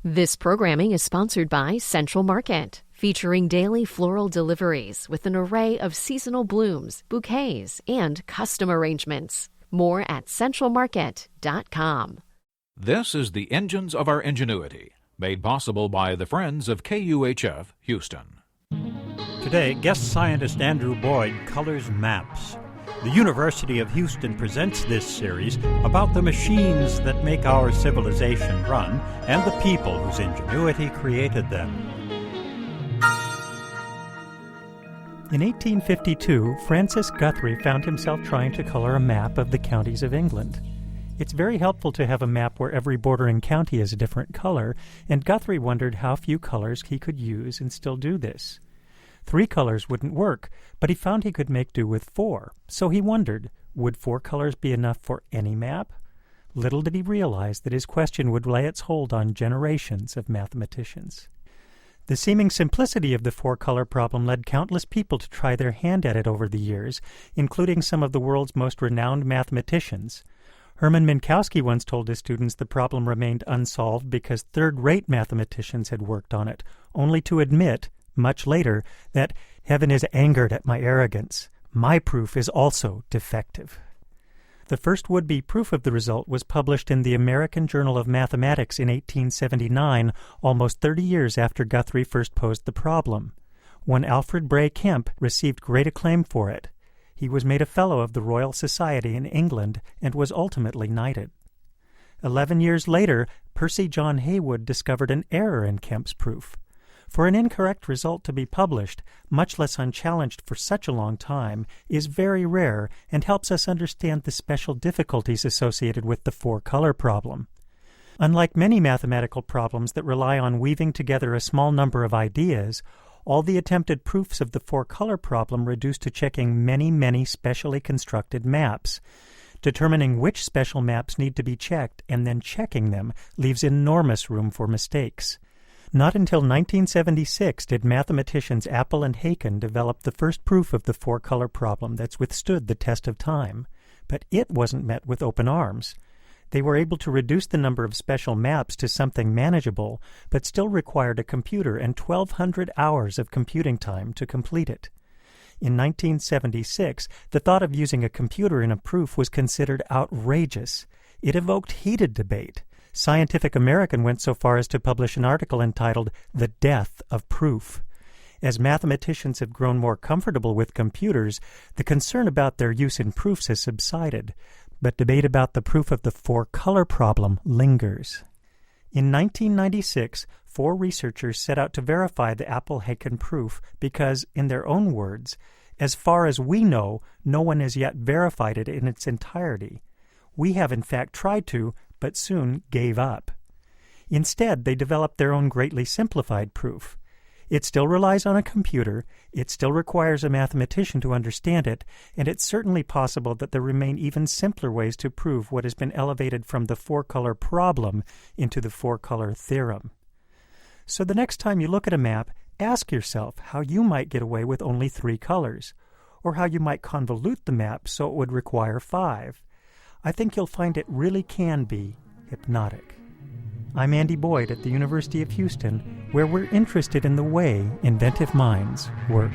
This programming is sponsored by Central Market, featuring daily floral deliveries with an array of seasonal blooms, bouquets, and custom arrangements. More at centralmarket.com. This is the Engines of Our Ingenuity, made possible by the Friends of KUHF Houston. Today, guest scientist Andrew Boyd colors maps. The University of Houston presents this series about the machines that make our civilization run and the people whose ingenuity created them. In 1852, Francis Guthrie found himself trying to color a map of the counties of England. It's very helpful to have a map where every bordering county is a different color, and Guthrie wondered how few colors he could use and still do this. 3 colors wouldn't work, but he found he could make do with 4. So he wondered, would 4 colors be enough for any map? Little did he realize that his question would lay its hold on generations of mathematicians. The seeming simplicity of the 4-color problem led countless people to try their hand at it over the years, including some of the world's most renowned mathematicians. Hermann Minkowski once told his students the problem remained unsolved because third-rate mathematicians had worked on it, only to admit, much later, that heaven is angered at my arrogance. My proof is also defective. The first would-be proof of the result was published in the American Journal of Mathematics in 1879, almost 30 years after Guthrie first posed the problem. One Alfred Bray Kemp received great acclaim for it. He was made a Fellow of the Royal Society in England and was ultimately knighted. 11 years later, Percy John Haywood discovered an error in Kemp's proof. For an incorrect result to be published, much less unchallenged for such a long time, is very rare and helps us understand the special difficulties associated with the 4-color problem. Unlike many mathematical problems that rely on weaving together a small number of ideas, all the attempted proofs of the 4-color problem reduce to checking many specially constructed maps. Determining which special maps need to be checked and then checking them leaves enormous room for mistakes. Not until 1976 did mathematicians Appel and Haken develop the first proof of the 4-color problem that's withstood the test of time. But it wasn't met with open arms. They were able to reduce the number of special maps to something manageable, but still required a computer and 1,200 hours of computing time to complete it. In 1976, the thought of using a computer in a proof was considered outrageous. It evoked heated debate. Scientific American went so far as to publish an article entitled "The Death of Proof." As mathematicians have grown more comfortable with computers, the concern about their use in proofs has subsided, but debate about the proof of the 4-color problem lingers. In 1996, 4 researchers set out to verify the Appel-Haken proof because, in their own words, as far as we know, no one has yet verified it in its entirety. We have in fact tried to, but soon gave up. Instead, they developed their own greatly simplified proof. It still relies on a computer, it still requires a mathematician to understand it, and it's certainly possible that there remain even simpler ways to prove what has been elevated from the 4-color problem into the 4-color theorem. So the next time you look at a map, ask yourself how you might get away with only 3 colors, or how you might convolute the map so it would require 5. I think you'll find it really can be hypnotic. I'm Andy Boyd at the University of Houston, where we're interested in the way inventive minds work.